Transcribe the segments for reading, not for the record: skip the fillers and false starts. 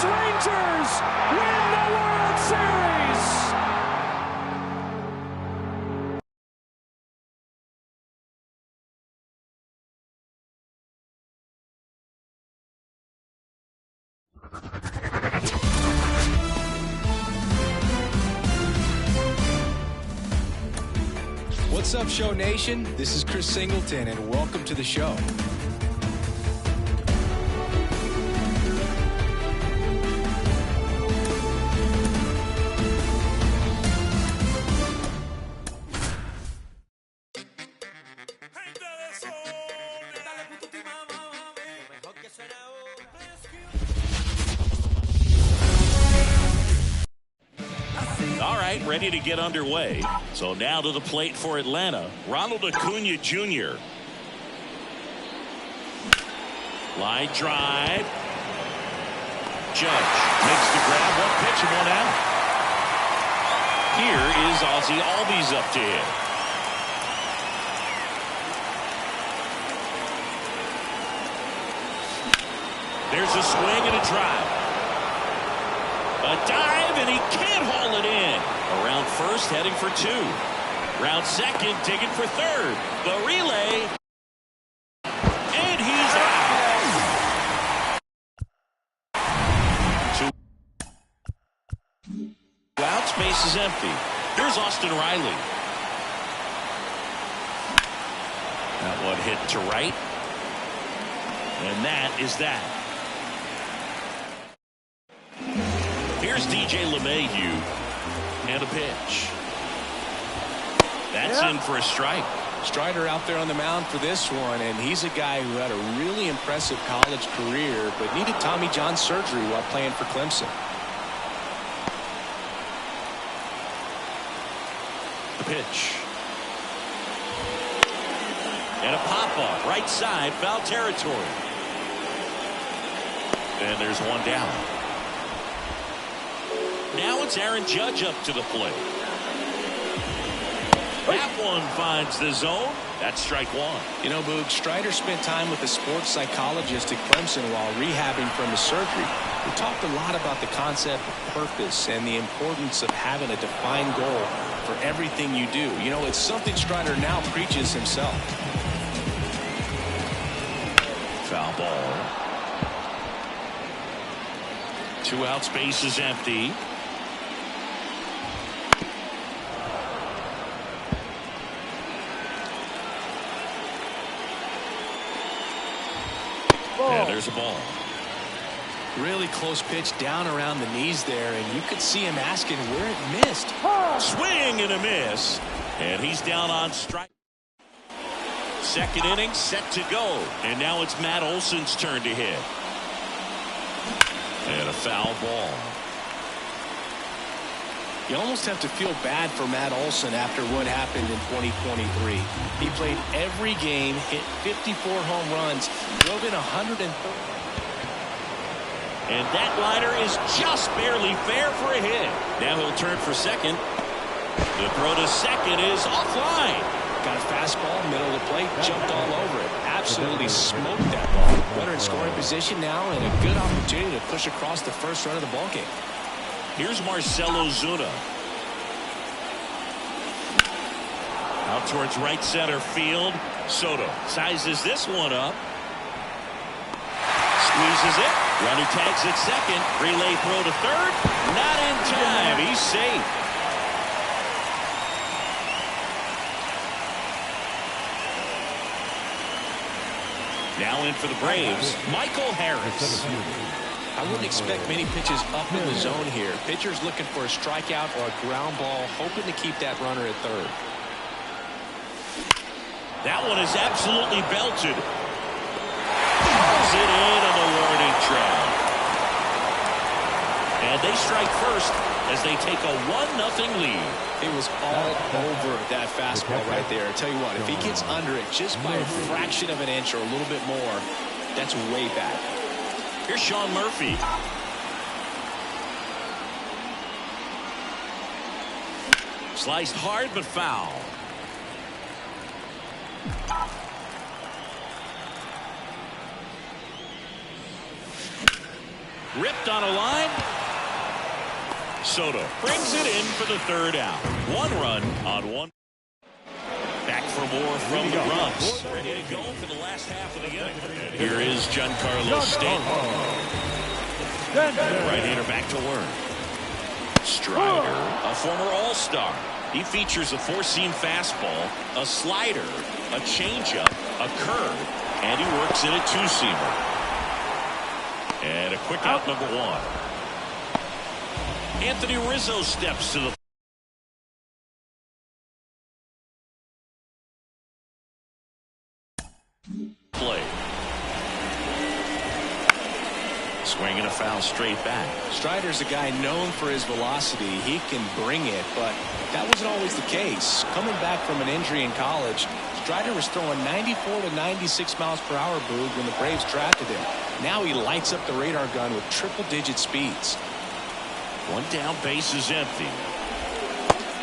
Texas Rangers win the World Series. What's up, Show Nation? This is Chris Singleton, and welcome to the show. Ready to get underway. So now to the plate for Atlanta, Ronald Acuna Jr. Line drive. Judge makes the grab. One pitch and one out. Here is Ozzie Albies up to hit. There's a swing and a drive. A dive, and he can't haul it in. Around first, heading for two. Round second, digging for third. The relay. And he's out. Two out, space is empty. Here's Austin Riley. That one hit to right. And that is that. Here's DJ LeMahieu. And a pitch. That's in for a strike. Strider out there on the mound for this one, and he's a guy who had a really impressive college career but needed Tommy John surgery while playing for Clemson. The pitch. And a pop-off right side, foul territory. And there's one down. Now it's Aaron Judge up to the plate. That one finds the zone. That's strike one. You know, Boog, Strider spent time with a sports psychologist at Clemson while rehabbing from his surgery. We talked a lot about the concept of purpose and the importance of having a defined goal for everything you do. You know, it's something Strider now preaches himself. Foul ball. Two out, space is empty. And there's a ball. Really close pitch down around the knees there, and you could see him asking where it missed. Swing and a miss. And he's down on strike. Second inning set to go. And now it's Matt Olson's turn to hit. And a foul ball. You almost have to feel bad for Matt Olson after what happened in 2023. He played every game, hit 54 home runs, drove in 130. And that liner is just barely fair for a hit. Now he'll turn for second. The throw to second is offline. Got a fastball, middle of the plate, jumped all over it. Absolutely smoked that ball. Runner in scoring position now, and a good opportunity to push across the first run of the ballgame. Here's Marcell Ozuna. Out towards right center field. Soto sizes this one up. Squeezes it. Runner tags at second. Relay throw to third. Not in time. He's safe. Now in for the Braves, Michael Harris. I wouldn't expect many pitches up in the zone here. Pitcher's looking for a strikeout or a ground ball, hoping to keep that runner at third. That one is absolutely belted. Pulls it in on the warning track. And they strike first as they take a 1-0 lead. It was all over that fastball right there. I tell you what, if he gets under it just by a fraction of an inch or a little bit more, that's way back. Here's Sean Murphy. Sliced hard but foul. Ripped on a line. Soto brings it in for the third out. 1 run on 1. Back for more from the Bronx. Ready to go for the last half of the inning. Here is Giancarlo Stanton. Right-hander back to work. Strider, a former All-Star. He features a 4-seam fastball, a slider, a changeup, a curve, and he works in a 2-seamer. And a quick out number 1. Anthony Rizzo steps to the plate. Swing and a foul straight back. Strider's a guy known for his velocity. He can bring it, but that wasn't always the case. Coming back from an injury in college, Strider was throwing 94 to 96 miles per hour, Boog, when the Braves drafted him. Now he lights up the radar gun with triple-digit speeds. 1 down, base is empty.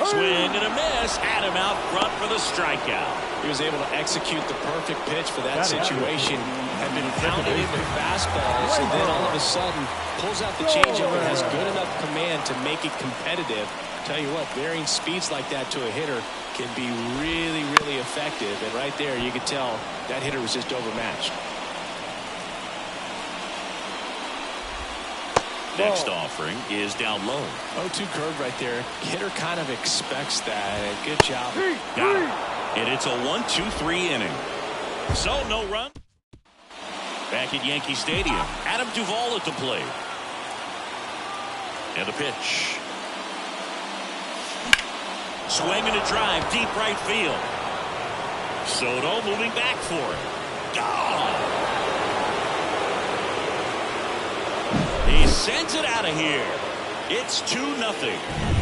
Swing and a miss. Had him out front for the strikeout. He was able to execute the perfect pitch for that situation. Had been pounding it with fastballs, and then all of a sudden pulls out the changeup and has good enough command to make it competitive. Tell you what, varying speeds like that to a hitter can be really, really effective. And right there, you could tell that hitter was just overmatched. Next offering is down low. 0-2 curve right there. Hitter kind of expects that. Good job. Got it. And it's a 1-2-3 inning. So no run. Back at Yankee Stadium, Adam Duvall at the plate. And the pitch. Swing and a drive, deep right field. Soto moving back for it. Gone. He sends it out of here. It's 2-0.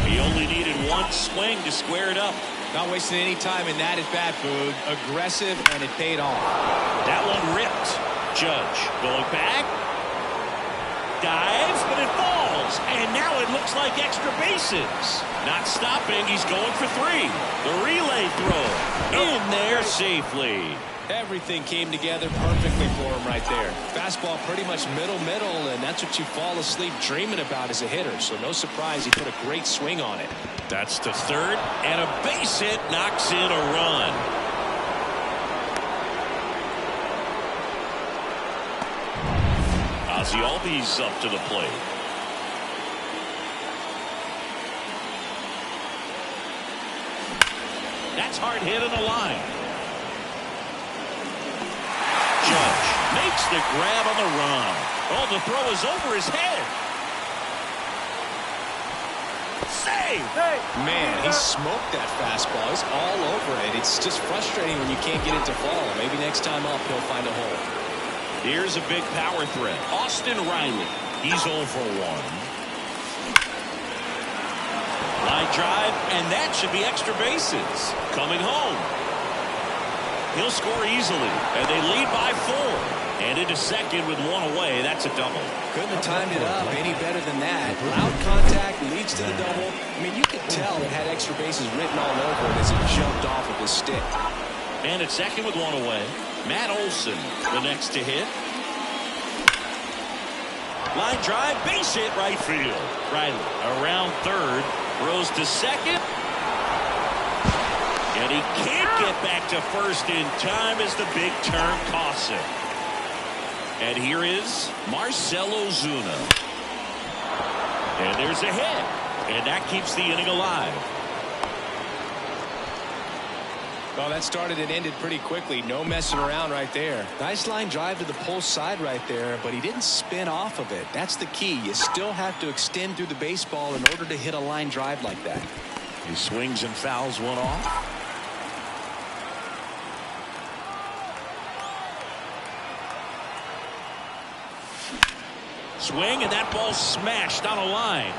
He only needed 1 swing to square it up. Not wasting any time in that at-bat, Boog. Aggressive, and it paid off. That one ripped. Judge going back. Dives, but it falls. And now it looks like extra bases. Not stopping. He's going for 3. The relay throw. In there safely. Everything came together perfectly for him right there. Fastball pretty much middle, and that's what you fall asleep dreaming about as a hitter. So no surprise he put a great swing on it. That's to third, and a base hit knocks in a run. Ozzie Albies up to the plate. That's hard hit in the line. Judge makes the grab on the run. Oh, the throw is over his head. Save! Man, he smoked that fastball. He's all over it. It's just frustrating when you can't get it to fall. Maybe next time up he'll find a hole. Here's a big power threat. Austin Riley. He's 0 for 1. Line drive, and that should be extra bases. Coming home. He'll score easily, and they lead by 4. And into second with 1 away. That's a double. Couldn't have timed it up any better than that. Loud contact leads to the double. I mean, you could tell it had extra bases written all over it as it jumped off of his stick. And at second with 1 away. Matt Olson, the next to hit. Line drive, base hit right field. Riley around third, throws to second. And he can't get back to first in time as the big turn costs him. And here is Marcell Ozuna. And there's a hit. And that keeps the inning alive. Well, that started and ended pretty quickly. No messing around right there. Nice line drive to the pole side right there, but he didn't spin off of it. That's the key. You still have to extend through the baseball in order to hit a line drive like that. He swings and fouls one off. Swing, and that ball smashed on a line.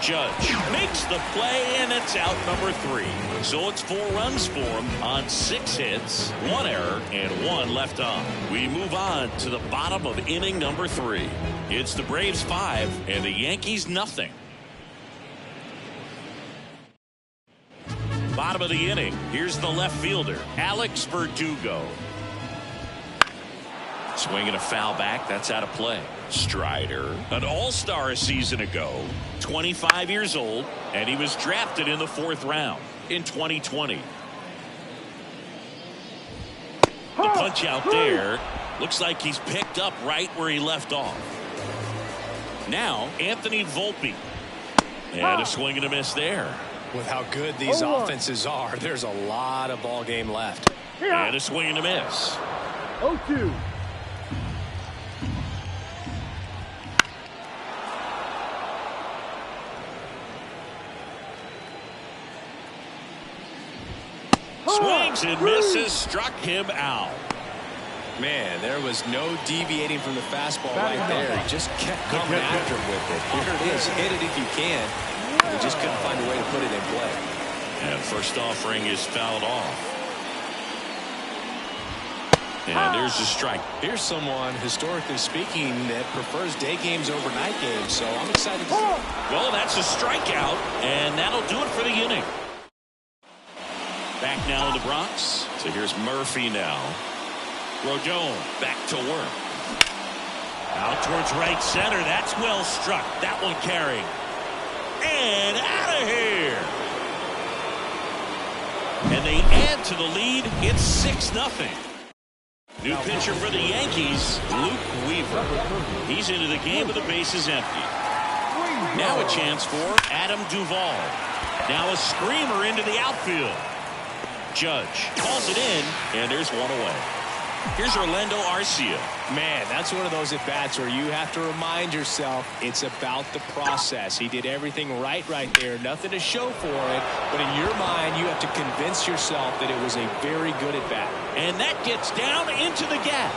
Judge makes the play, and it's out number 3. So it's 4 runs for him on 6 hits, 1 error, and 1 left on. We move on to the bottom of inning number 3. It's the Braves 5 and the Yankees nothing. Bottom of the inning. Here's the left fielder, Alex Verdugo. Swing and a foul back. That's out of play. Strider, an all-star a season ago, 25 years old, and he was drafted in the 4th round in 2020. The punch out there. Looks like he's picked up right where he left off. Now, Anthony Volpe. And a swing and a miss there. With how good these offenses are, there's a lot of ball game left. And a swing and a miss. 0-2. Swings and misses, struck him out. Man, there was no deviating from the fastball right there. He just kept coming after him with it. Here it is. Hit it if you can. He just couldn't find a way to put it in play. And first offering is fouled off. And there's a strike. Here's someone, historically speaking, that prefers day games over night games. So I'm excited to see. Well, that's a strikeout, and that'll do it for the inning. Back now in the Bronx. So here's Murphy now. Rodon back to work. Out towards right center. That's well struck. That one carrying. And out of here. And they add to the lead. It's 6-0. New pitcher for the Yankees, Luke Weaver. He's into the game with the bases empty. Now a chance for Adam Duvall. Now a screamer into the outfield. Judge calls it in, and there's one away. Here's Orlando Arcia. Man, that's one of those at-bats where you have to remind yourself it's about the process. He did everything right there. Nothing to show for it. But in your mind, you have to convince yourself that it was a very good at-bat. And that gets down into the gap.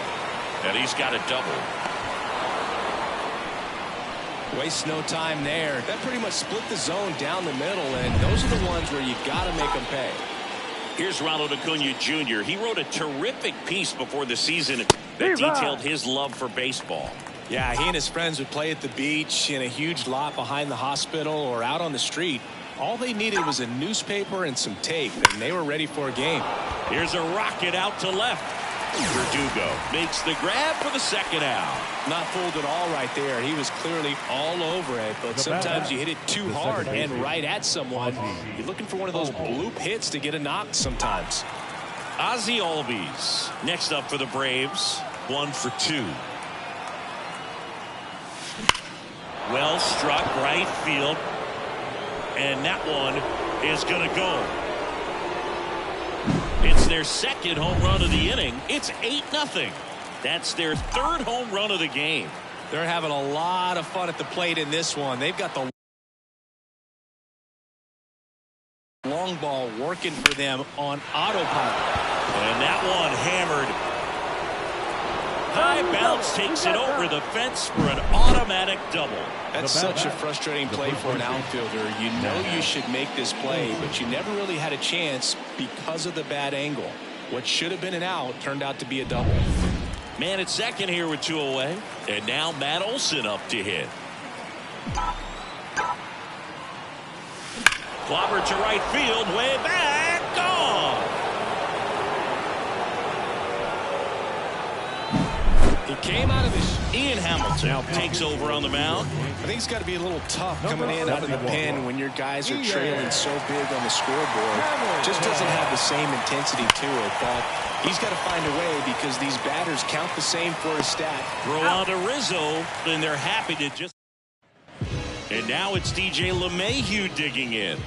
And he's got a double. Waste no time there. That pretty much split the zone down the middle. And those are the ones where you got to make them pay. Here's Ronald Acuna Jr. He wrote a terrific piece before the season that detailed his love for baseball. Yeah, he and his friends would play at the beach, in a huge lot behind the hospital, or out on the street. All they needed was a newspaper and some tape, and they were ready for a game. Here's a rocket out to left. Verdugo makes the grab for the second out. Not fooled at all right there. He was clearly all over it, but sometimes you hit it too hard and right at someone. You're looking for one of those bloop hits to get a knock sometimes. Ozzie Albies next up for the Braves. 1 for 2. Well struck right field. And that one is going to go. It's their second home run of the inning. It's 8-0. That's their 3rd home run of the game. They're having a lot of fun at the plate in this one. They've got the long ball working for them on autopilot. And that one hammered. High bounce takes it over the fence for an automatic double. That's such a frustrating play for an outfielder. You know you should make this play, but you never really had a chance because of the bad angle. What should have been an out turned out to be a double. Man at second here with 2 away. And now Matt Olson up to hit. Clobber to right field, way back, gone. He came out of his... Ian Hamilton now takes over on the mound. I think it's got to be a little tough coming in out of the pen when your guys are trailing so big on the scoreboard. Just doesn't have the same intensity to it, but he's got to find a way because these batters count the same for his stat. Throw out to Rizzo, and they're happy to just... And now it's DJ LeMahieu digging in.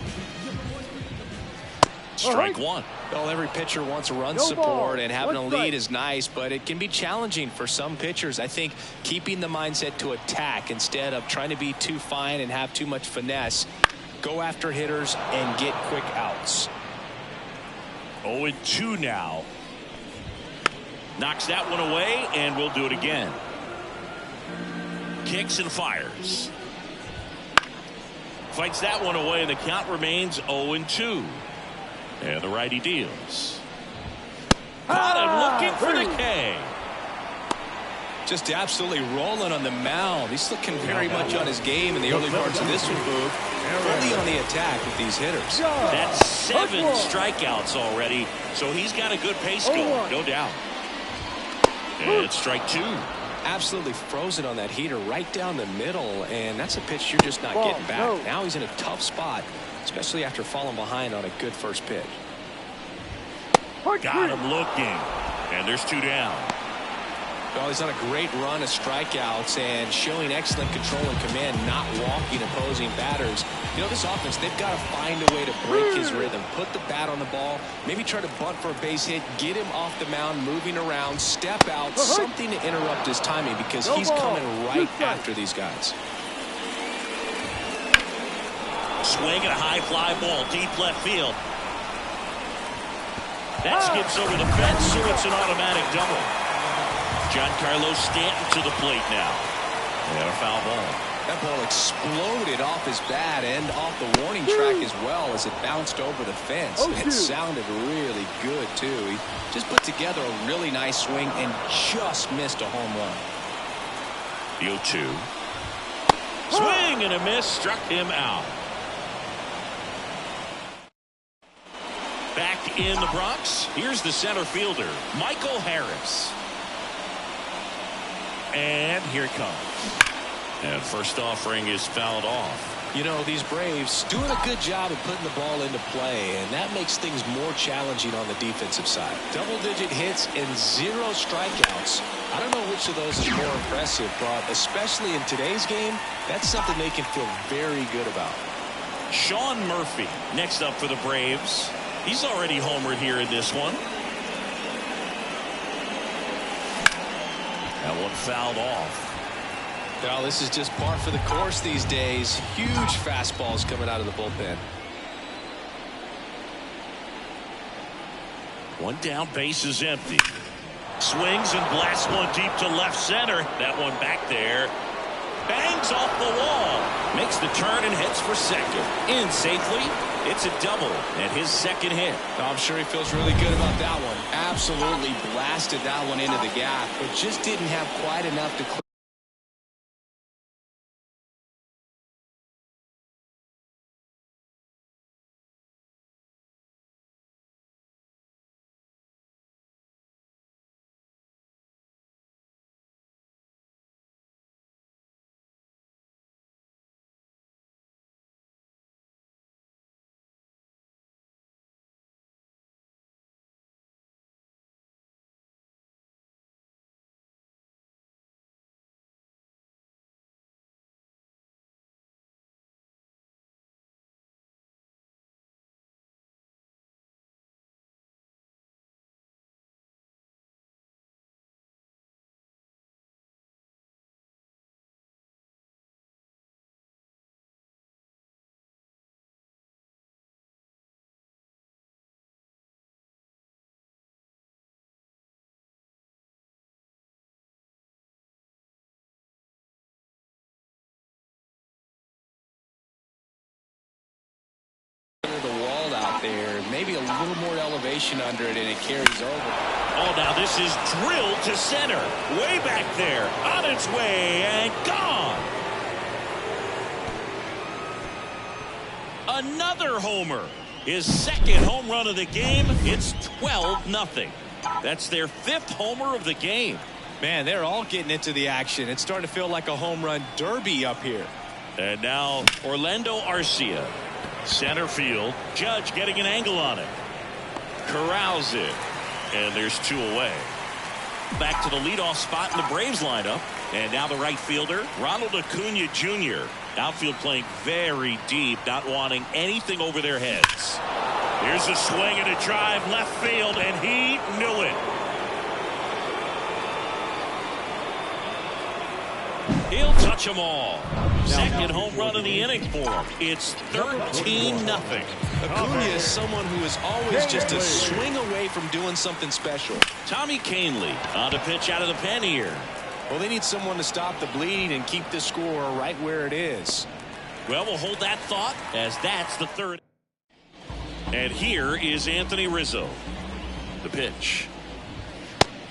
Strike one. Well, every pitcher wants run support, and having a lead is nice, but it can be challenging for some pitchers. I think keeping the mindset to attack instead of trying to be too fine and have too much finesse. Go after hitters and get quick outs. 0-2 now. Knocks that one away, and we'll do it again. Kicks and fires. Fights that one away, and the count remains 0-2. And the righty deals. Caught him looking for the K. Just absolutely rolling on the mound. He's looking very much on his game in the early parts of this one, Boog. Fully on the attack with these hitters. That's 7 strikeouts already, so he's got a good pace going, no doubt. And it's strike two. Absolutely frozen on that heater right down the middle, and that's a pitch you're just not getting back. Now he's in a tough spot, especially after falling behind on a good first pitch. Got him looking, and there's two down. Well, he's on a great run of strikeouts and showing excellent control and command, not walking opposing batters. You know, this offense, they've got to find a way to break his rhythm, put the bat on the ball, maybe try to bunt for a base hit, get him off the mound, moving around, step out, something to interrupt his timing, because he's coming right after these guys. Swing and a high fly ball, deep left field. That skips over the fence, so it's an automatic double. Giancarlo Stanton to the plate now. And a foul ball. That ball exploded off his bat and off the warning track as well as it bounced over the fence. It sounded really good, too. He just put together a really nice swing and just missed a home run. The 0-2. Swing and a miss, struck him out. Back in the Bronx, here's the center fielder, Michael Harris. And here it comes. And first offering is fouled off. You know, these Braves doing a good job of putting the ball into play, and that makes things more challenging on the defensive side. Double-digit hits and 0 strikeouts. I don't know which of those is more impressive, but especially in today's game, that's something they can feel very good about. Sean Murphy next up for the Braves. He's already homered here in this one. That one fouled off. Well, this is just par for the course these days. Huge fastballs coming out of the bullpen. One down, base is empty. Swings and blasts one deep to left center. That one back there. Bangs off the wall. Makes the turn and heads for second. In safely. It's a double and his second hit. I'm sure he feels really good about that one. Absolutely blasted that one into the gap, but just didn't have quite enough to clear. There, maybe a little more elevation under it, and it carries over. Oh, now this is drilled to center. Way back there. On its way and gone. Another homer. His second home run of the game. It's 12-0. That's their 5th homer of the game. Man, they're all getting into the action. It's starting to feel like a home run derby up here. And now Orlando Arcia. Center field. Judge getting an angle on it. Corrals it. And there's 2 away. Back to the leadoff spot in the Braves lineup. And now the right fielder, Ronald Acuna Jr. Outfield playing very deep, not wanting anything over their heads. Here's a swing and a drive left field, and he knew it. He'll touch them all. Second home run of the inning for him. It's 13-0. Acuna is someone who is always just a swing away from doing something special. Tommy Kahnle on to pitch out of the pen here. Well, they need someone to stop the bleeding and keep this score right where it is. Well, we'll hold that thought as that's the 3rd. And here is Anthony Rizzo. The pitch.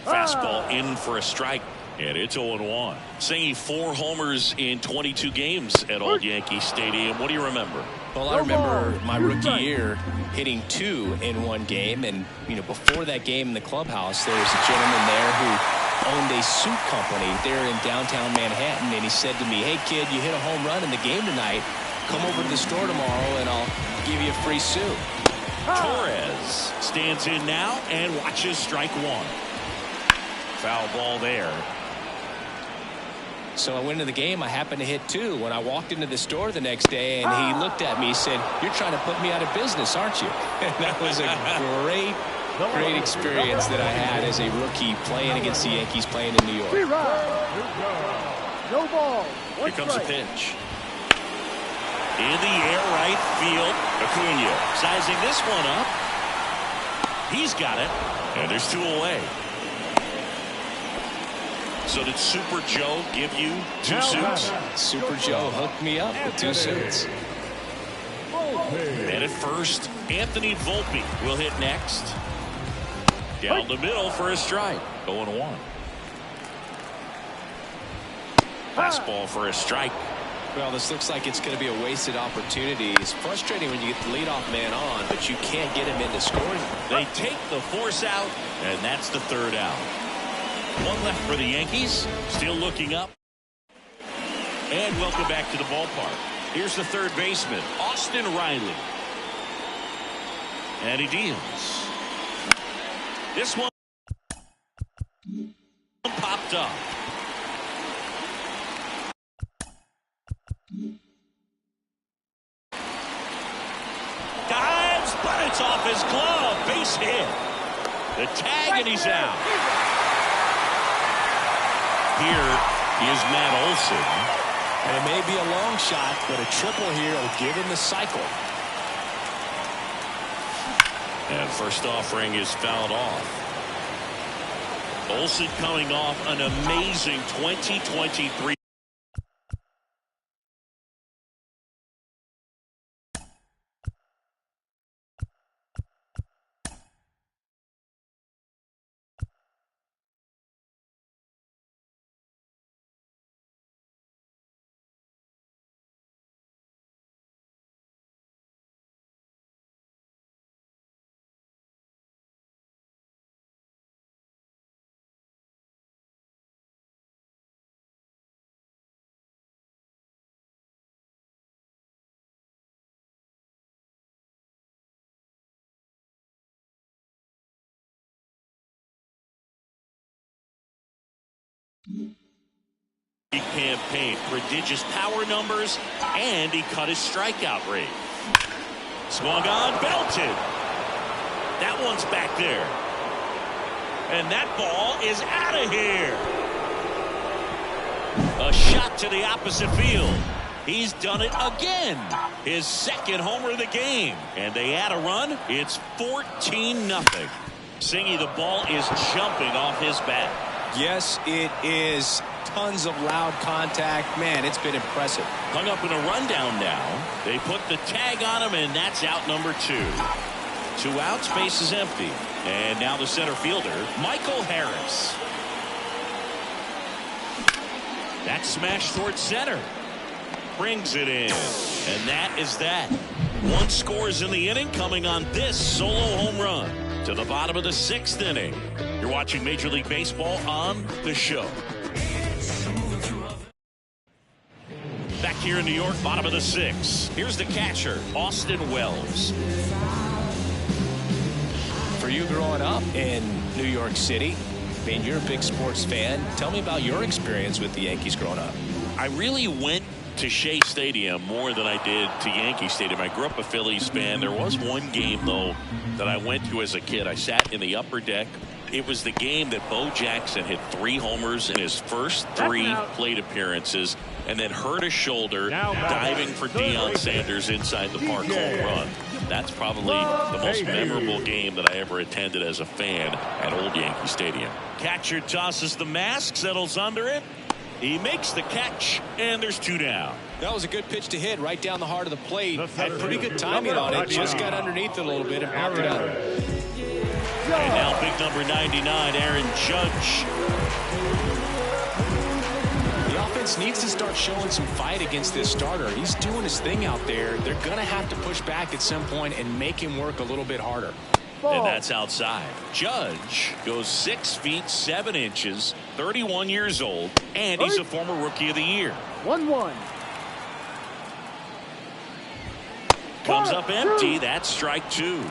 Fastball in for a strike. And it's 0-1. Saying 4 homers in 22 games at Old Yankee Stadium. What do you remember? Well, I remember my rookie year hitting 2 in one game. And, you know, before that game in the clubhouse, there was a gentleman there who owned a suit company there in downtown Manhattan, and he said to me, "Hey kid, you hit a home run in the game tonight. Come over to the store tomorrow and I'll give you a free suit." Torres stands in now and watches strike one. Foul ball there. So I went into the game. I happened to hit 2 when I walked into the store the next day, and he looked at me and said, "You're trying to put me out of business, aren't you?" And that was a great experience that I had as a rookie playing against the Yankees, playing in New York. No ball. Here comes a pitch. In the air, right field. Acuna sizing this one up. He's got it. And there's 2 away. So did Super Joe give you 2 suits? Super Joe hooked me up with 2 suits. And at first, Anthony Volpe will hit next. Down the middle for a strike. 0-1. Fastball for a strike. Well, this looks like it's going to be a wasted opportunity. It's frustrating when you get the leadoff man on, but you can't get him into scoring. They take the force out, and that's the 3rd out. 1 left for the Yankees. Still looking up. And welcome back to the ballpark. Here's the 3rd baseman, Austin Riley. And he deals. This one popped up. Dives, but it's off his glove. Base hit. The tag, and he's out. Here is Matt Olson. And it may be a long shot, but a triple here will give him the cycle. And first offering is fouled off. Olson coming off an amazing 2023. Campaign, prodigious power numbers, and he cut his strikeout rate. Swung on, belted. That one's back there. And that ball is out of here. A shot to the opposite field. He's done it again. His 2nd homer of the game. And they add a run. It's 14-0. Singy, the ball is jumping off his bat. Yes, it is. Tons of loud contact. Man, it's been impressive. Hung up in a rundown now. They put the tag on him, and that's out number 2. 2 outs, base is empty. And now the center fielder, Michael Harris. That smash towards center. Brings it in. And that is that. 1 scores in the inning, coming on this solo home run. To the bottom of the 6th inning. You're watching Major League Baseball on The Show. Back here in New York, bottom of the 6th. Here's the catcher, Austin Wells. For you growing up in New York City, I mean, you're a big sports fan. Tell me about your experience with the Yankees growing up. I really went to Shea Stadium more than I did to Yankee Stadium. I grew up a Phillies fan. There was one game, though, that I went to as a kid. I sat in the upper deck. It was the game that Bo Jackson hit 3 homers in his first 3 plate appearances and then hurt his shoulder diving for Deion Sanders inside the park home run. That's probably the most memorable game that I ever attended as a fan at Old Yankee Stadium. Catcher tosses the mask, settles under it. He makes the catch, and there's 2 down. That was a good pitch to hit right down the heart of the plate. Had pretty good timing on it. Just got underneath it a little bit and popped it out. And now big number 99, Aaron Judge. The offense needs to start showing some fight against this starter. He's doing his thing out there. They're going to have to push back at some point and make him work a little bit harder. And that's outside. Judge goes 6 feet 7 inches, 31 years old, and he's a former Rookie of the Year. 1-1. Comes up empty. That's strike 2.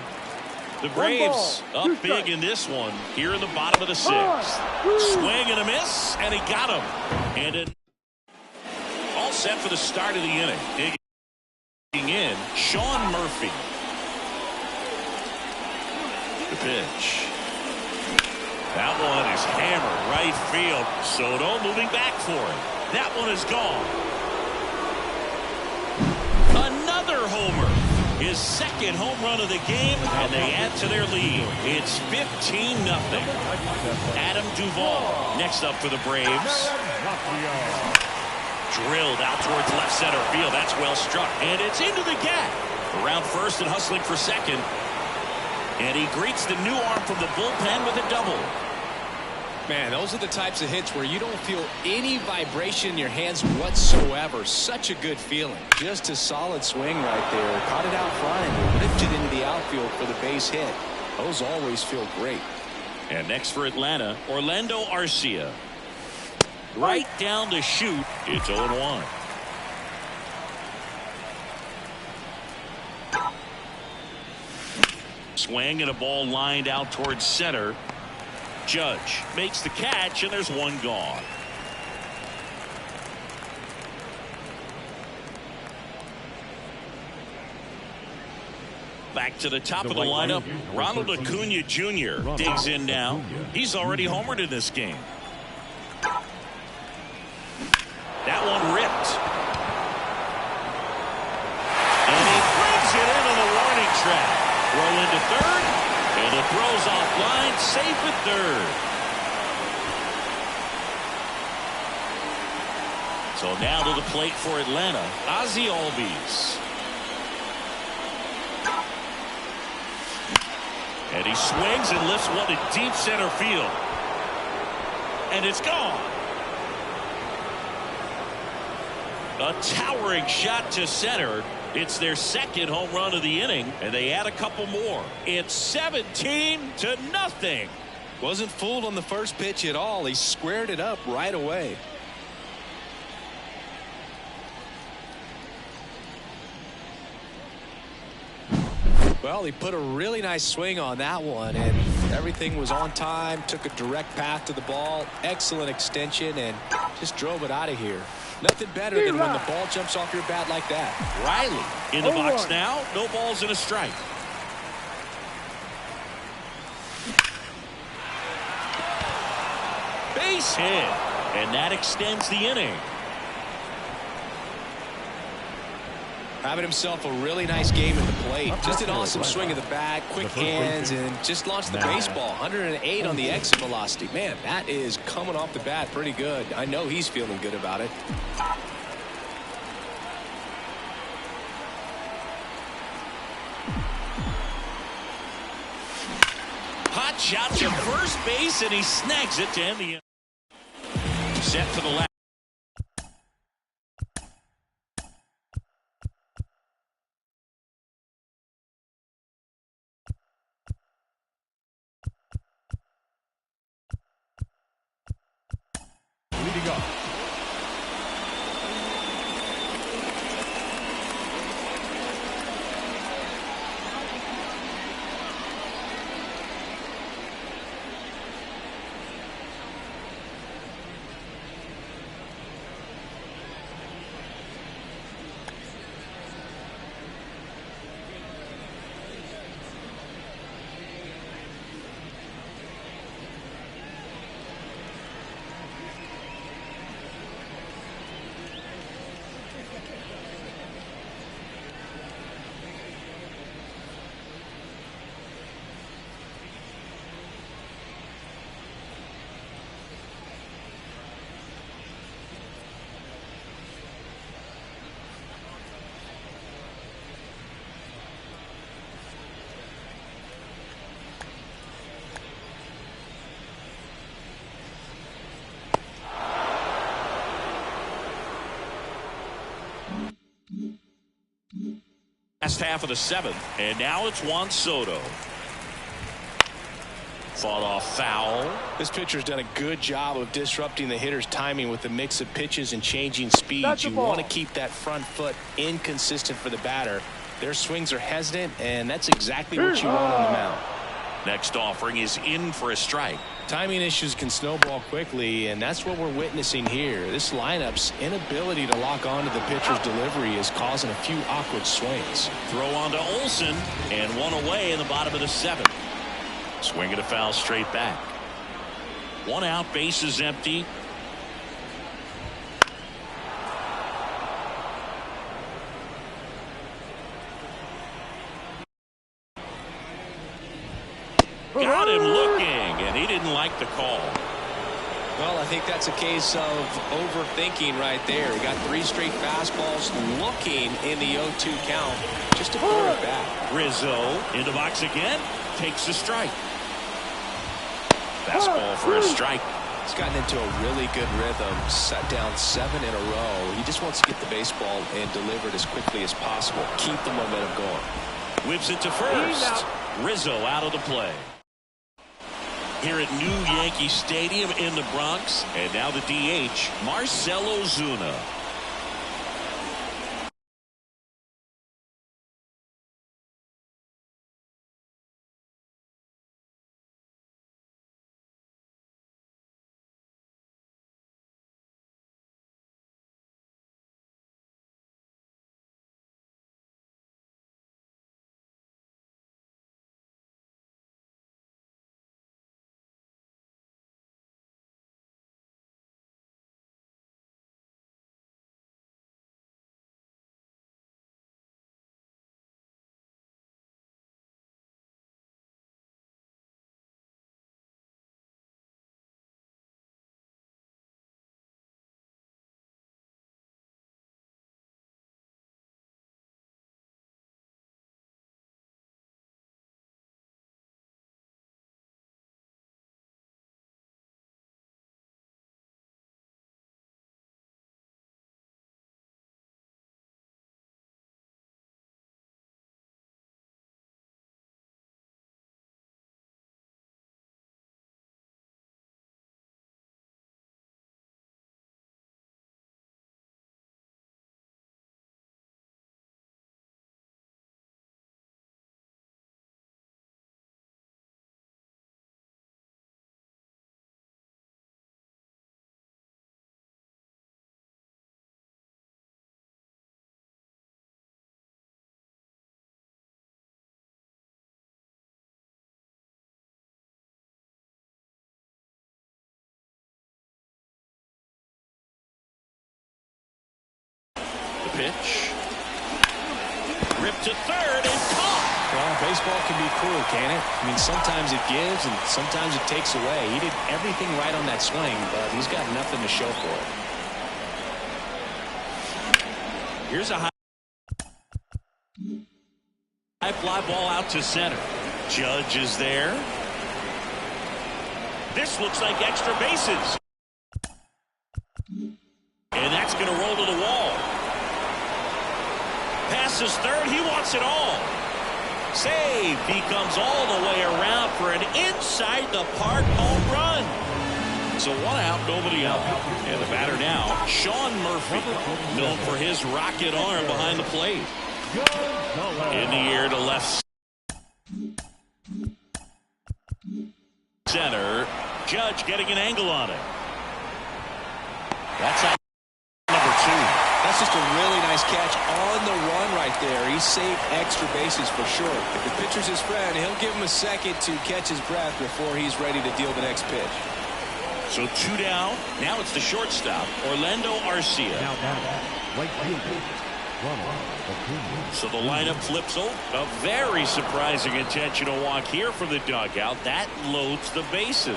The Braves up big in this one here in the bottom of the 6th. Swing and a miss, and he got him. And all set for the start of the inning. Digging in, Sean Murphy. The pitch. That one is hammered right field. Soto moving back for it. That one is gone. Another homer. His second home run of the game, and they add to their lead. It's 15-0. Adam Duvall next up for the Braves. Drilled out towards left center field. That's well struck, and it's into the gap. Around first and hustling for second. And he greets the new arm from the bullpen with a double. Man, those are the types of hits where you don't feel any vibration in your hands whatsoever. Such a good feeling. Just a solid swing right there. Caught it out front and lifted into the outfield for the base hit. Those always feel great. And next for Atlanta, Orlando Arcia. Right down the chute. It's 0-1. Swing and a ball lined out towards center. Judge makes the catch, and there's one gone. Back to the top of the lineup. Ronald Acuna Jr. digs in now. He's already homered in this game. That one ripped. And he brings it into the warning track. Throw into third, and the throw's offline, safe at third. So now to the plate for Atlanta, Ozzie Albies. And he swings and lifts one to deep center field. And it's gone. A towering shot to center. It's their second home run of the inning, and they add a couple more. It's 17-0. Wasn't fooled on the first pitch at all. He squared it up right away. Well, he put a really nice swing on that one, and everything was on time. Took a direct path to the ball. Excellent extension, and just drove it out of here. Nothing better than when the ball jumps off your bat like that. Riley in the box now. No balls and a strike. Base hit. And that extends the inning. Having himself a really nice game at the plate. Just an awesome swing of the bat, quick hands, and just launched the baseball. 108 on the exit velocity. Man, that is coming off the bat pretty good. I know he's feeling good about it. Hot shot to first base, and he snags it to end the inning. Set for the left. Leading off. Last half of the 7th, and now it's Juan Soto. Fought off foul. This pitcher's done a good job of disrupting the hitter's timing with a mix of pitches and changing speeds. You want to keep that front foot inconsistent for the batter. Their swings are hesitant, and that's exactly what you want on the mound. Next offering is in for a strike. Timing issues can snowball quickly, and that's what we're witnessing here. This lineup's inability to lock onto the pitcher's delivery is causing a few awkward swings. Throw on to Olsen, and one away in the bottom of the 7th. Swing and a foul straight back. One out, bases empty. Got him looking, and he didn't like the call. Well, I think that's a case of overthinking right there. He got 3 straight fastballs looking in the 0-2 count just to put it back. Rizzo in the box again, takes a strike. Fastball for a strike. He's gotten into a really good rhythm, set down 7 in a row. He just wants to get the baseball and deliver it as quickly as possible. Keep the momentum going. Whips it to first. Rizzo out of the play. Here at New Yankee Stadium in the Bronx. And now the DH, Marcell Ozuna. The pitch. Ripped to third and caught. Well, baseball can be cruel, can it? I mean, sometimes it gives and sometimes it takes away. He did everything right on that swing, but he's got nothing to show for it. Here's a high fly ball out to center. Judge is there. This looks like extra bases. And that's going to roll to the wall. Passes third. He wants it all. Save. He comes all the way around for an inside the park home run. So 1 out, nobody out. And the batter now, Sean Murphy, known for his rocket arm behind the plate. In the air to left center. Judge getting an angle on it. That's out number 2. That's just a really nice catch on the run right there. He saved extra bases for sure. If the pitcher's his friend, he'll give him a second to catch his breath before he's ready to deal the next pitch. So 2 down. Now it's the shortstop, Orlando Arcia. So the lineup flips over. A very surprising intentional walk here from the dugout. That loads the bases.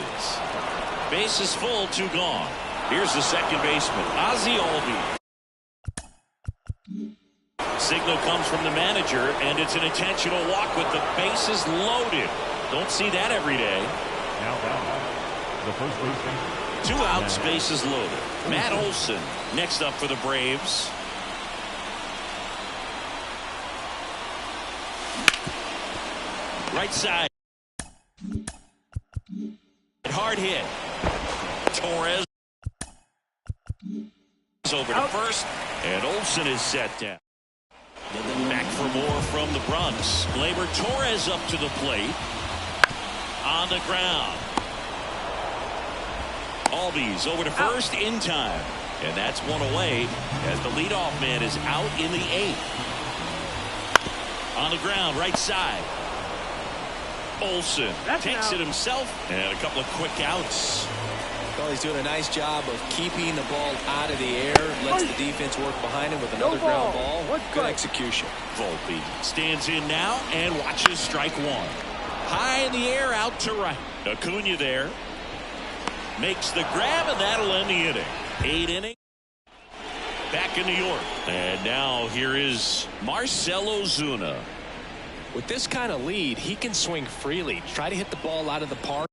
Bases full, 2 gone. Here's the second baseman, Ozzie Albies. Signal comes from the manager, and it's an intentional walk with the bases loaded. Don't see that every day. Now the first baseman. 2 outs, bases loaded. Matt Olson next up for the Braves. Right side. Hard hit. Torres over to first, and Olsen is set down. Back for more from the Bronx. Gleyber Torres up to the plate. On the ground. Albies over to first in time. And that's one away as the leadoff man is out in the 8th. On the ground, right side. Olsen takes it himself, and a couple of quick outs. Well, he's doing a nice job of keeping the ball out of the air. Lets the defense work behind him with another ground ball. Good execution. Volpe stands in now and watches strike one. High in the air, out to right. Acuna there. Makes the grab, and that'll end the inning. 8 innings. Back in New York. And now here is Marcell Ozuna. With this kind of lead, he can swing freely. Try to hit the ball out of the park.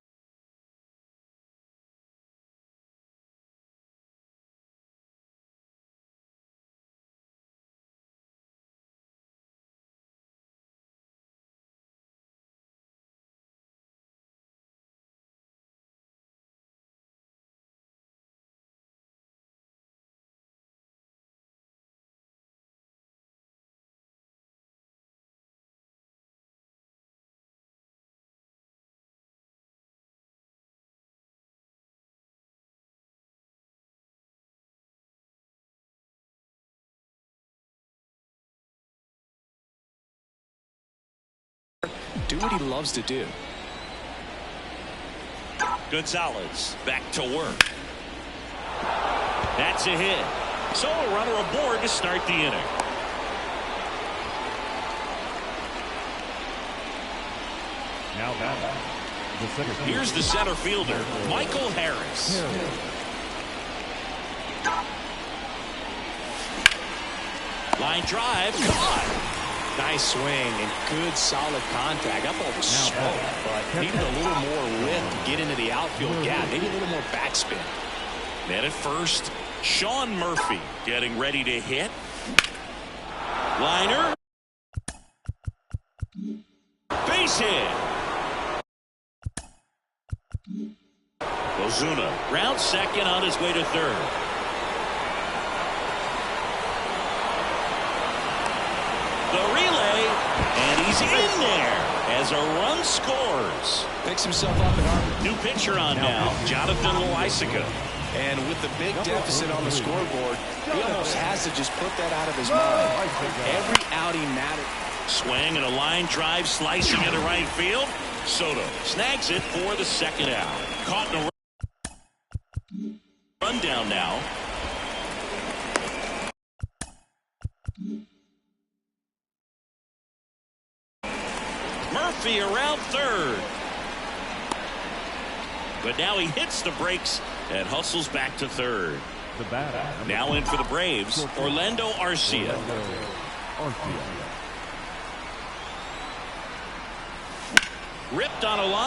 Do what he loves to do. Gonzalez back to work. That's a hit. So a runner aboard to start the inning. Now Here's the center fielder, Michael Harris. Line drive, caught. Nice swing and good solid contact. That ball was slow, but needed a little more width to get into the outfield gap. Maybe a little more backspin. Man at first, Sean Murphy getting ready to hit. Liner. Base hit. Ozuna round second on his way to third. The relay, and he's in there as a run scores. Picks himself up at Harvard. New pitcher on now, Jonathan Loaisiga. And with the big deficit on the scoreboard, he almost has to just put that out of his mind. Every outing matters. Swing and a line drive slicing into right field. Soto snags it for the second out. Caught in a run down now. Murphy around third. But now he hits the brakes and hustles back to third. Now in for the Braves, Orlando Arcia. Ripped on a line.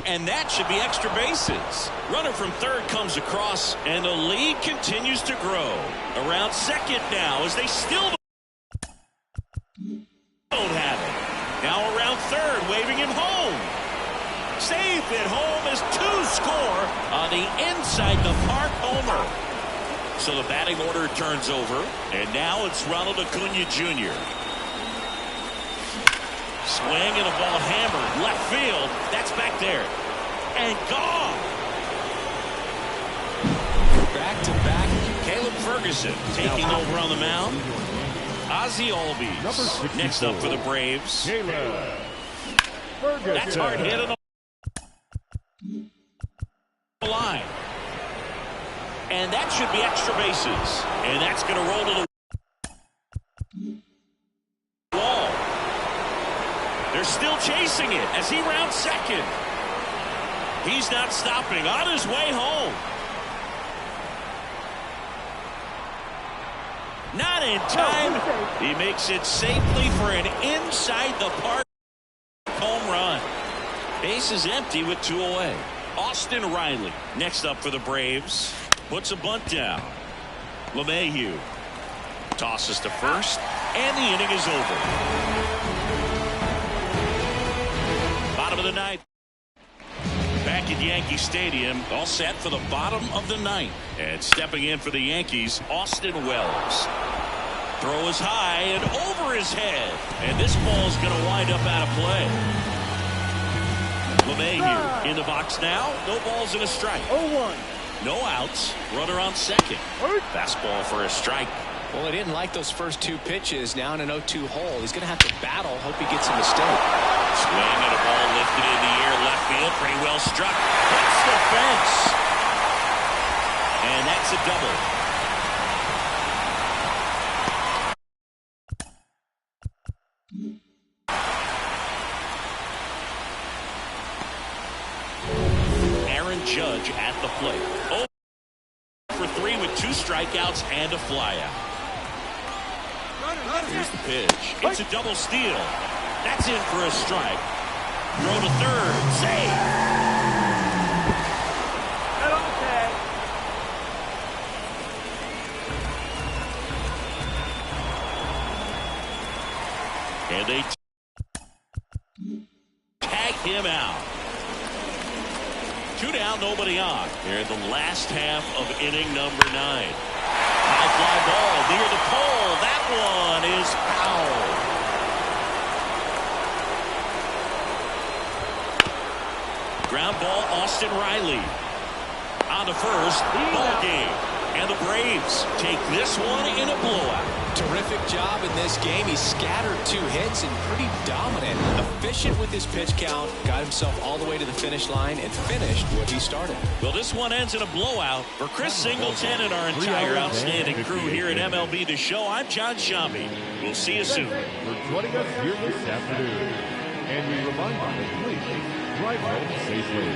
And that should be extra bases. Runner from third comes across, and the lead continues to grow. Around second now as they still don't have it. Now around third, waving him home. Safe at home as two score on the inside the park homer. So the batting order turns over, and now it's Ronald Acuna Jr. Swing and a ball hammered left field. That's back there. And gone. Back to back. Caleb Ferguson taking over on the mound. Ozzie Albies next up for the Braves. That's hard hit on the line. And that should be extra bases. And that's going to roll to the wall. They're still chasing it as he rounds second. He's not stopping. On his way home. Not in time. He makes it safely for an inside the park home run. Base is empty with two away. Austin Riley next up for the Braves. Puts a bunt down. LeMahieu tosses to first. And the inning is over. Bottom of the ninth. Back at Yankee Stadium, all set for the bottom of the ninth. And stepping in for the Yankees, Austin Wells. Throw is high and over his head. And this ball is going to wind up out of play. LeMahieu in the box now. No balls and a strike. 0-1. No outs. Runner on second. Fastball for a strike. Well, he didn't like those first two pitches. Now in an 0-2 hole. He's going to have to battle. Hope he gets a mistake. Swing and a ball lifted in the air. Left field. Pretty well struck. Hits the fence. And that's a double. Aaron Judge at the plate. 0 for 3 with 2 strikeouts and a flyout. Here's the pitch. It's a double steal. That's in for a strike. Throw to third. Save. And they tag him out. 2 down, nobody on. Here in the last half of inning number 9. High fly ball near the pole. That one is foul. Ground ball, Austin Riley. On to first, ball game. And the Braves take this one in a blowout. Terrific job in this game. He scattered 2 hits and pretty dominant. Efficient with his pitch count. Got himself all the way to the finish line and finished what he started. Well, this one ends in a blowout. For Chris Singleton and our entire outstanding crew here at MLB The Show, I'm John Shambi. We'll see you soon. For joining us here this afternoon. And we remind you to please drive home safely.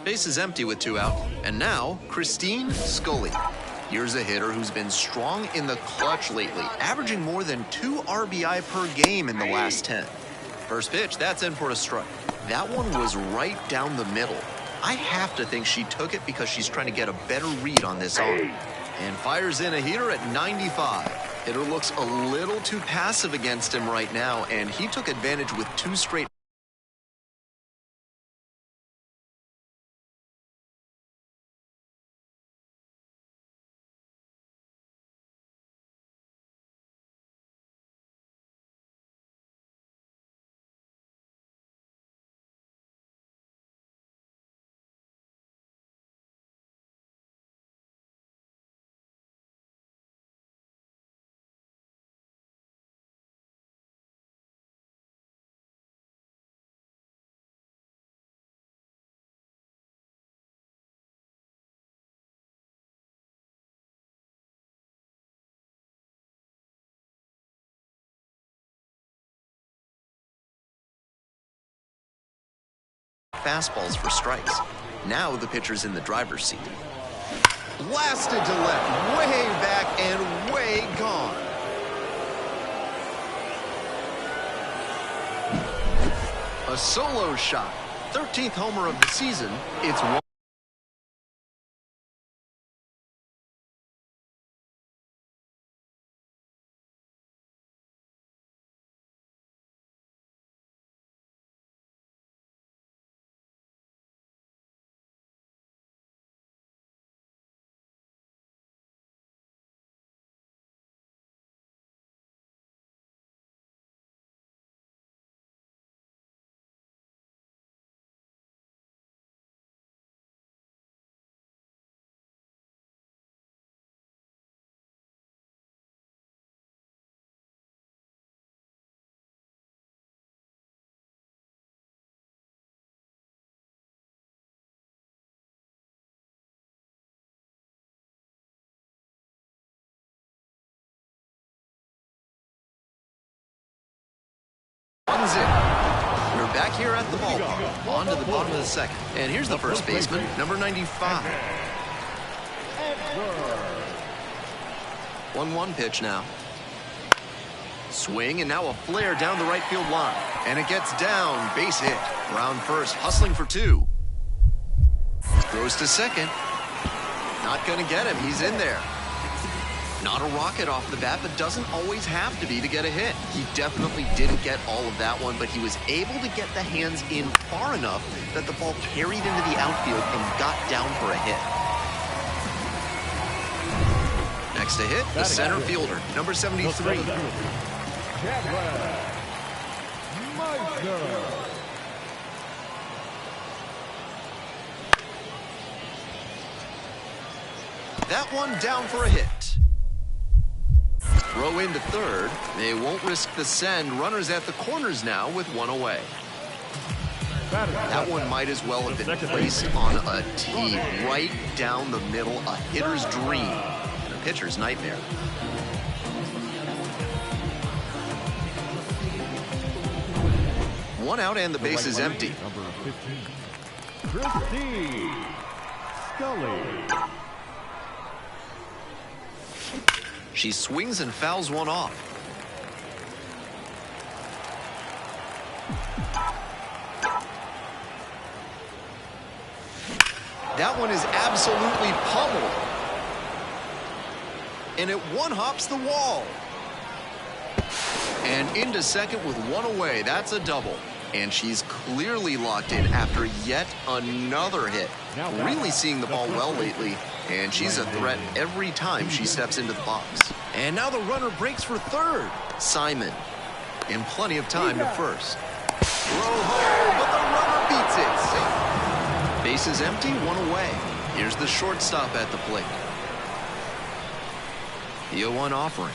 Base is empty with 2 out. And now, Christine Scully. Here's a hitter who's been strong in the clutch lately, averaging more than 2 RBI per game in the last 10. First pitch, that's in for a strike. That one was right down the middle. I have to think she took it because she's trying to get a better read on this arm. And fires in a heater at 95. Hitter looks a little too passive against him right now, and he took advantage with 2 straight fastballs for strikes. Now the pitcher's in the driver's seat. Blasted to left, way back and way gone. A solo shot. 13th homer of the season. It's one. One's in. We're back here at the ballpark. On to the bottom of the second. And here's the first baseman, number 95. 1-1 pitch now. Swing, and now a flare down the right field line. And it gets down, base hit. Round first, hustling for 2. Throws to second. Not going to get him, he's in there. Not a rocket off the bat, but doesn't always have to be to get a hit. He definitely didn't get all of that one, but he was able to get the hands in far enough that the ball carried into the outfield and got down for a hit. Next to hit, the center fielder, number 73. That one down for a hit. Throw into third. They won't risk the send. Runners at the corners now with 1 away. That one might as well have been placed on a tee right down the middle. A hitter's dream and a pitcher's nightmare. One out and the base is empty. Number 15, Christine Scully. She swings and fouls one off. That one is absolutely pummeled. And it one-hops the wall. And into second with 1 away. That's a double. And she's clearly locked in after yet another hit. Really seeing the ball well lately. And she's a threat every time she steps into the box. And now the runner breaks for third. Simon. And plenty of time to first. Throw home, but the runner beats it. Safe. Base is empty, 1 away. Here's the shortstop at the plate. The 0-1 offering.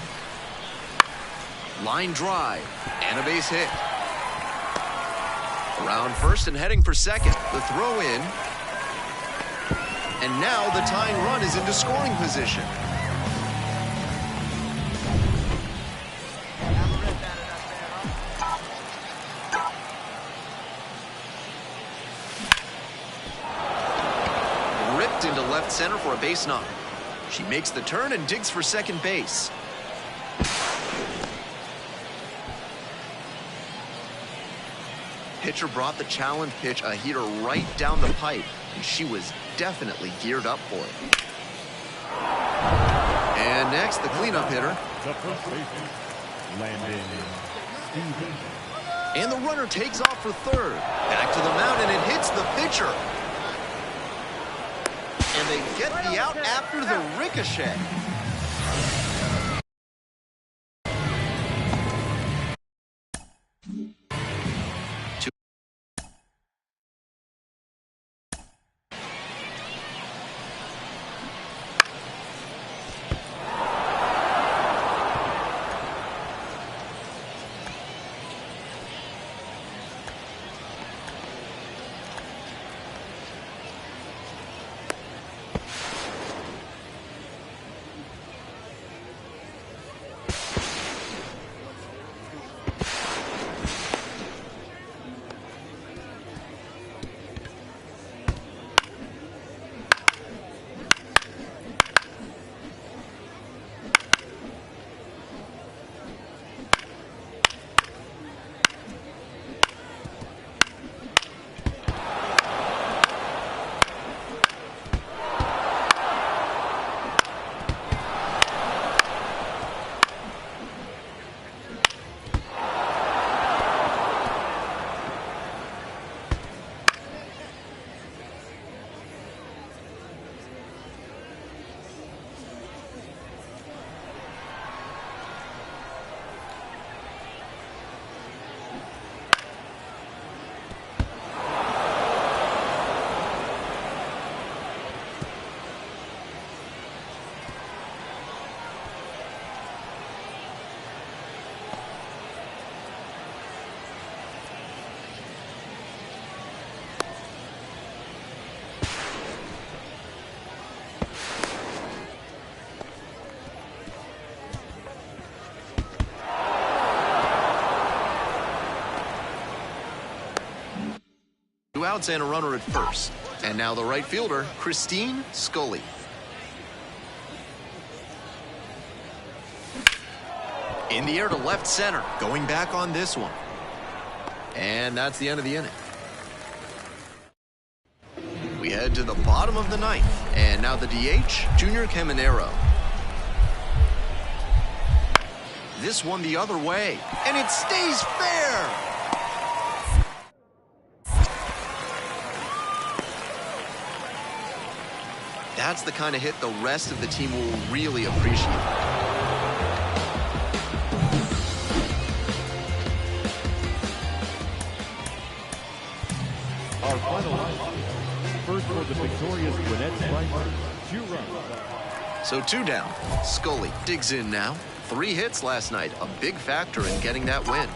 Line drive. And a base hit. Around first and heading for second. The throw in. And now the tying run is into scoring position. Ripped into left center for a base knock. She makes the turn and digs for second base. Pitcher brought the challenge pitch, a heater right down the pipe, and she was definitely geared up for it. And next, the cleanup hitter. The first baseman, Landon Stevens. And the runner takes off for third. Back to the mound, and it hits the pitcher. And they get the out after the ricochet. outs and a runner at first. And now the right fielder, Christine Scully. In the air to left center, going back on this one. And that's the end of the inning. We head to the bottom of the ninth, and now the DH, Junior Caminero. This one the other way, and it stays fair. That's the kind of hit the rest of the team will really appreciate. Our final line. First for the victorious Gwinnett Strikers, 2 runs. So 2 down. Scully digs in now. 3 hits last night, a big factor in getting that win.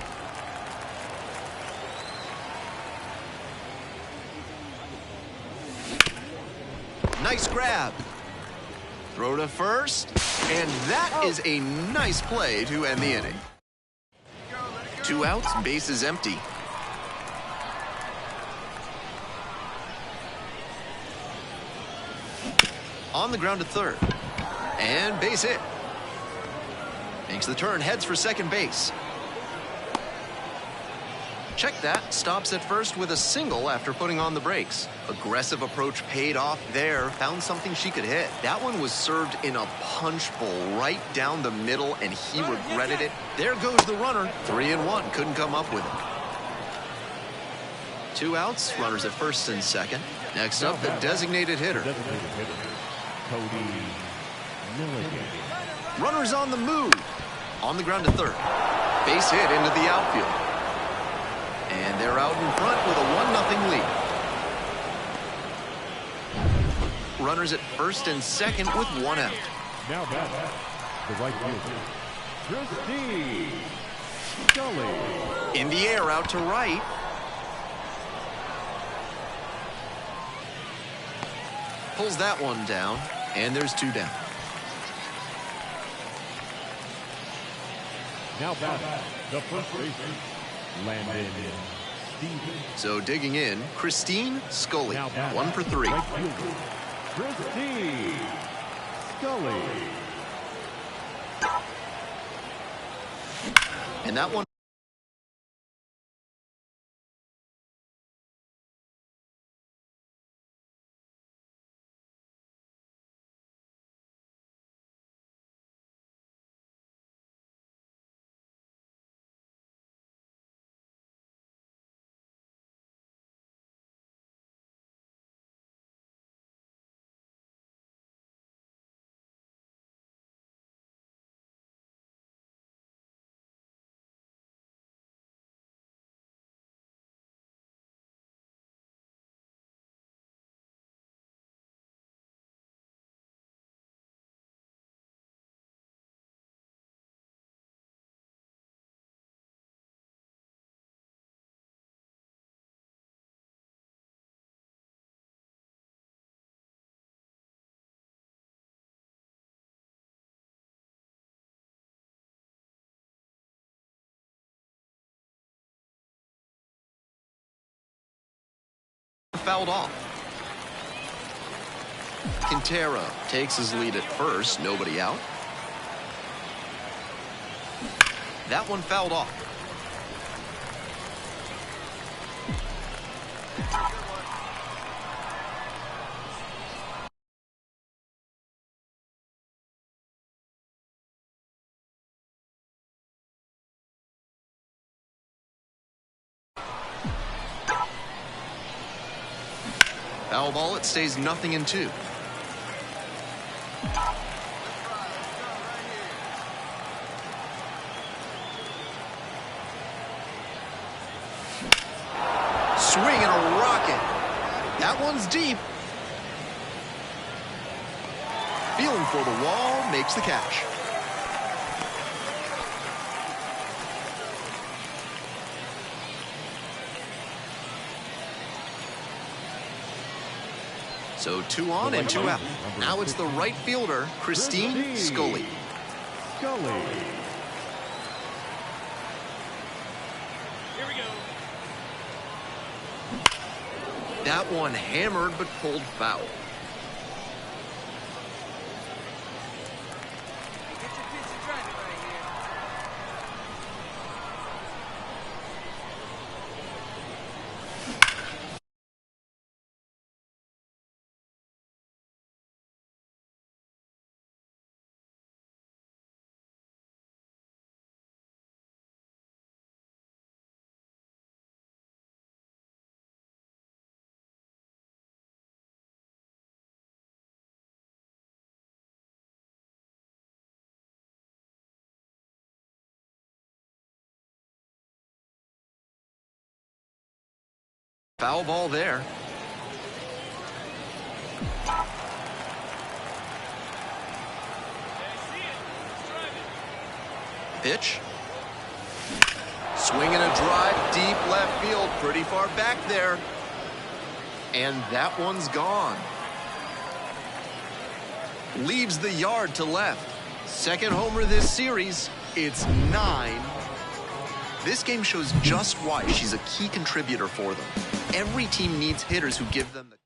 Nice grab. Throw to first, and that is a nice play to end the inning. 2 outs, bases empty. On the ground to third. And base hit. Makes the turn, heads for second base. Check that, stops at first with a single after putting on the brakes. Aggressive approach paid off there, found something she could hit. That one was served in a punch bowl right down the middle, and he regretted it. There goes the runner, 3-1, couldn't come up with it. 2 outs, runners at first and second. Next up, the designated hitter. Cody Milligan. Runners on the move. On the ground to third. Base hit into the outfield. And they're out in front with a 1-0 lead. Runners at first and second with 1 out. Now back, the right fielder, Christine Scully. In the air out to right. Pulls that one down, and there's 2 down. Now back, the first baseman, Landon Stevens. So digging in, Christine Scully, Now back, 1 for 3. right fielder, Christine Scully. And that one. Fouled off. Quintero takes his lead at first, nobody out. That one fouled off. Foul ball, it stays 0-2. Swing and a rocket. That one's deep. Feeling for the wall, makes the catch. So 2 on and 2 out. Now it's the right fielder, Christine Scully. Scully. Here we go. That one hammered but pulled foul. Foul ball there. Pitch. Swing and a drive, deep left field, pretty far back there. And that one's gone. Leaves the yard to left. Second homer this series. It's 9. This game shows just why she's a key contributor for them. Every team needs hitters who give them the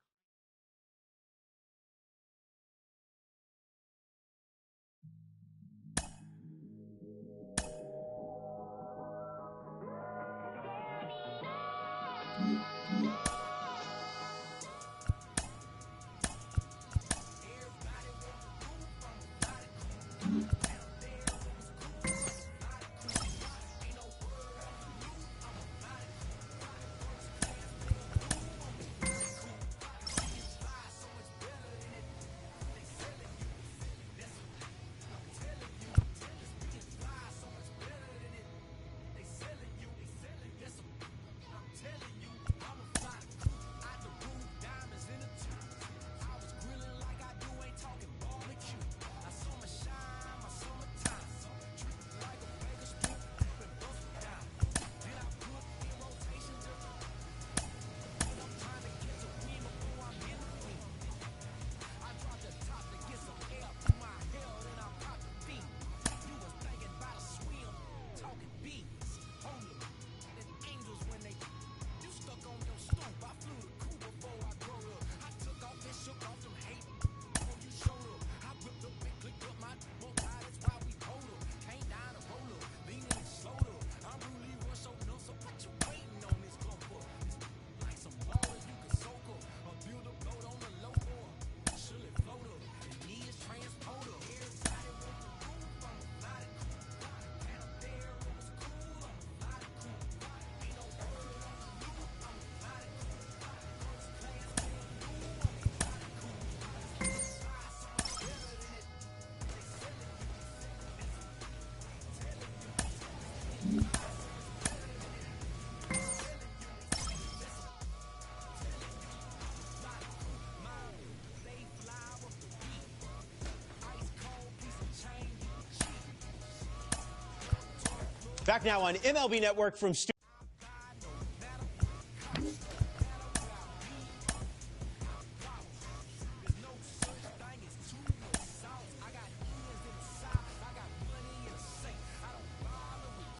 Back now on MLB Network from